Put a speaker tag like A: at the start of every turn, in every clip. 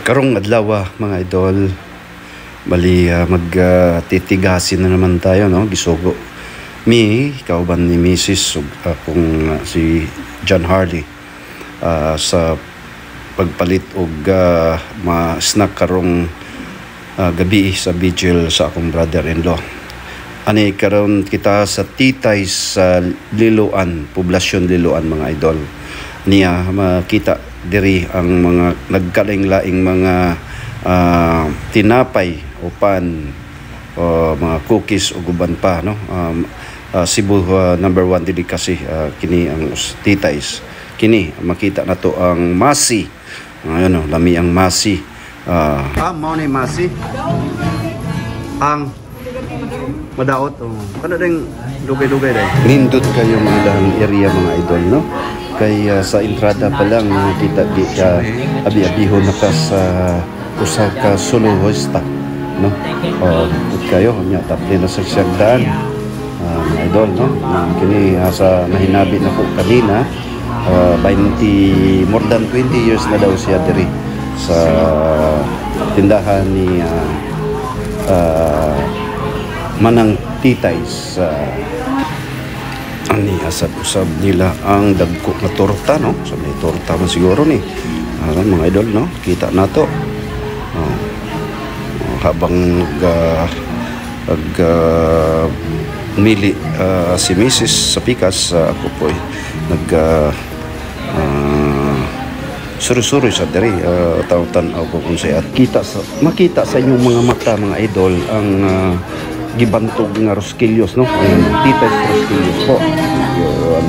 A: Karong adlaw mga idol, bali magtitigasin na naman tayo, no? Gisugo mi kauban ni Mrs. ug akong si John Harley sa pagpalit og ma-snack karong gabi sa vigil sa akong brother-in-law. Ani karon kita sa Titay sa Liloan, poblasyon Liloan mga idol. Niya makita diri ang mga nagkalaing-laing mga tinapay o pan o mga cookies o guban pa, no. Cebu number 1 dili kasi kini ang Titays. Kini makita nato ang masi. Ayun, no, lami ang masi. Mao ni masi. Ang madaot kana ding dugay-dugay dai. Nindot kayo mga ilang area mga idol, no. Kay sa entrada pa lang kita di abi-abihon na ka sa usa ka soloista, no. Kayo nya tapos na sa sagdan idol, no. Kini sa nahinabi na ko kanina 20 more than 20 years na daw siya diri sa tindahan ni Manang Titays. Ani asab-usab nila ang dagko na torta, no. So may torta man siguro ni mga idol, no. Kita nato habang mili si Mrs. sa pikas, ako po suri-suri sa diri taw-tanaw ko kung say at makita sa inyong mga mata mga idol ang gibantog nga Rosquillos, no. Ayun, Titays Rosquillos po. Yun.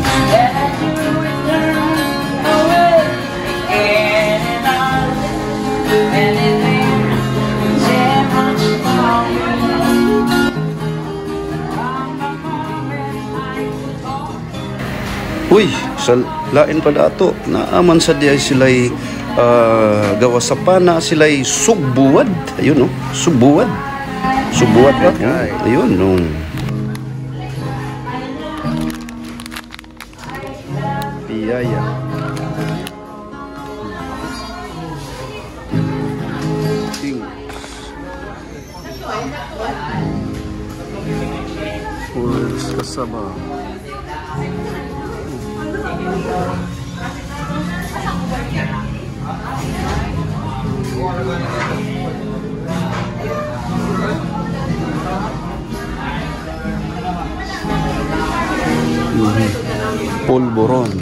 A: Uy, sa lain pa dato naaman sa diay sila'y gawa sa pana, sila'y sugbuwad. Ayun, no, sugbuwad. Subuat ba? Ayun, no. Piyaya. Pulis kasama. Polvoron.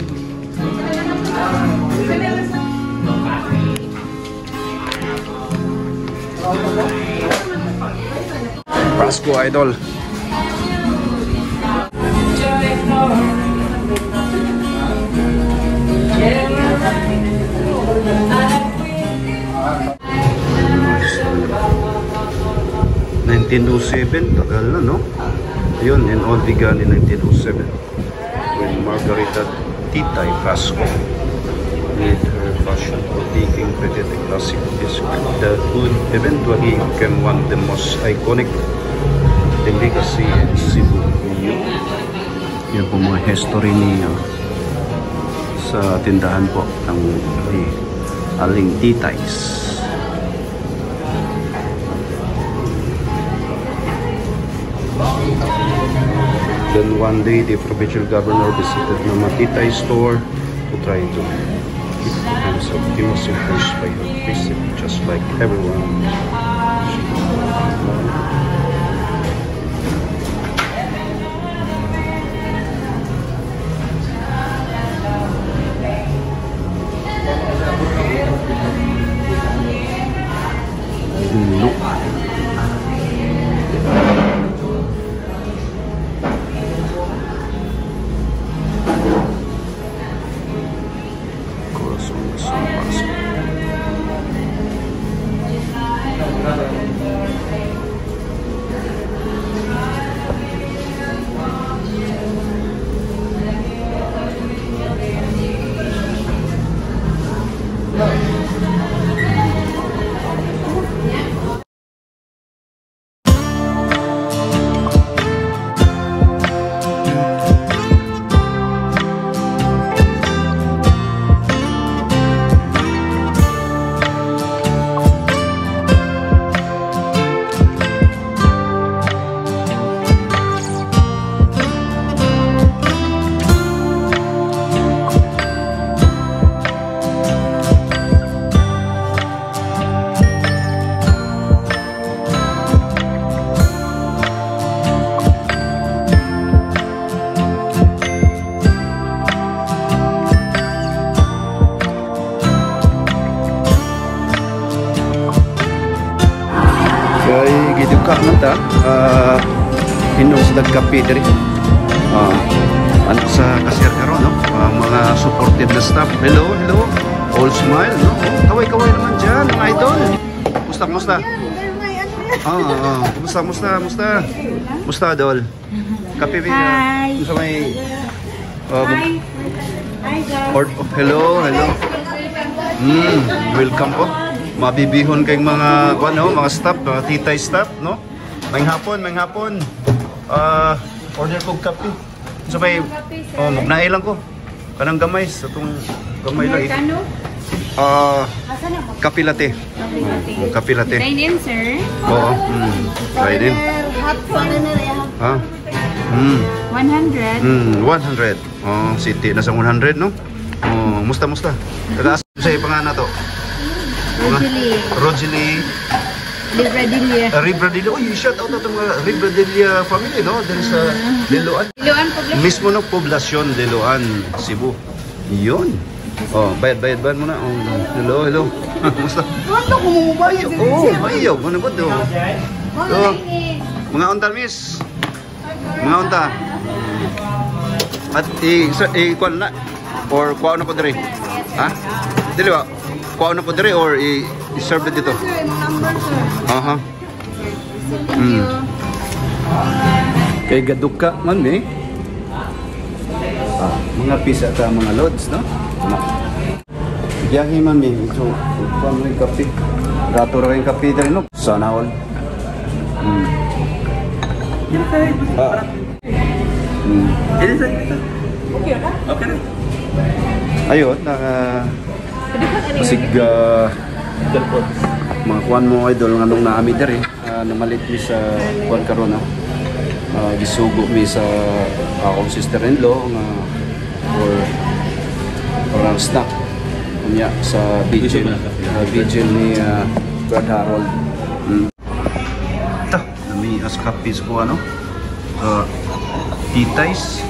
A: Pasko idol. Tagal na, no? Yun, in all began in 1907 when Margarita Titay Vasco made her passion for taking petit classic biscuit that would eventually become one of the most iconic delicacy in Cebu. Yan po mga history niya sa tindahan po ng Aling Titays. Then one day, the provincial governor visited the Titay store to try to keep himself. He was impressed by her visit, just like everyone. gaduka man ta. Inom sa dagkape diri. Ano sa cashier karon, no? Mga supportive na staff. Hello, hello. All smile, no? Kaway-kaway naman dyan, mga idol. Musta? Musta, Dol? Kape ba?
B: Hi.
A: Musta may...
B: Hi guys.
A: Hello. Welcome po. Mabibihon kayong mga mga staff, mga titay staff, no? May hapon. Order kong kape. So may magnaay lang ko. Kanang gamay sa tong gamay lang. Kape latte. Kape latte.
B: Dine in, sir.
A: Oo. Dine in. Ha?
B: 100.
A: 100. City na sa 100, no? Musta. Tagas sa pangalan to. Rogelie. Libradilia. Uy, shout out to mga Libradilia family, no? Dari sa Liloan. Mismo ng poblasyon Liloan, Cebu. Yun. Bayad mo na. Hello. Musta? Ano ko mo bayo? Bayo. Ano ba to? Mga unta, miss. Mga unta. At kuha na. Or kuha na po diri. Ha? Dili ba? Kuha na po diri or i-serve dito? Aha. Kay gaduka man mga pisa ka mga lods, no? Biyahe man ito paano yung kape? Rato ra yung kape dali, no? Sana all. Okay. Ayun, masig mga kuwan mo idol nga nung naami diri namalit mi sa kuwan karon gisugo mi sa akong sister-in-law nga or ang snack kunya sa vigil ni Brad Harold. Nami as kapis ko titays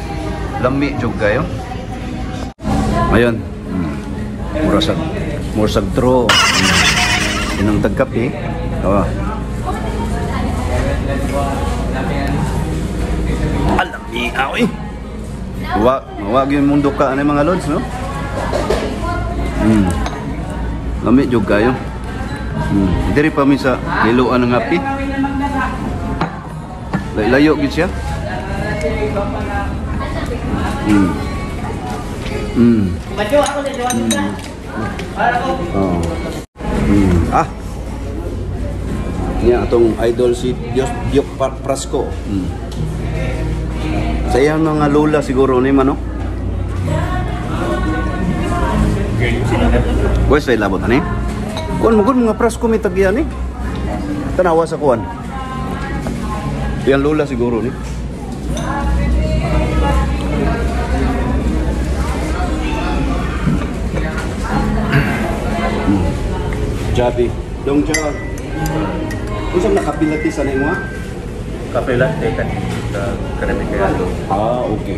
A: lami jud kayo. Ayun. Morsag draw. Inang tagkape. Alam ni aoy. Mawag yung mundo ka ano mga lods, no? Lami jud kayo. Diri pa mi sa Liloan ng api. Layo gid siya.
C: Bajo ako sa Joan ka. Para ko.
A: Niya atong idol si Diok Prasco. Sa iyang mga lola siguro ni mano. Boy, say labot ani. Kuan mo mga Prasco mi tagyan ni. Tanawa sa kuan. Iyang lola siguro ni. Jabi, dong jog. Kung nakapilati sa nimo?
D: Kape latte kan karami kaya.
A: Okay.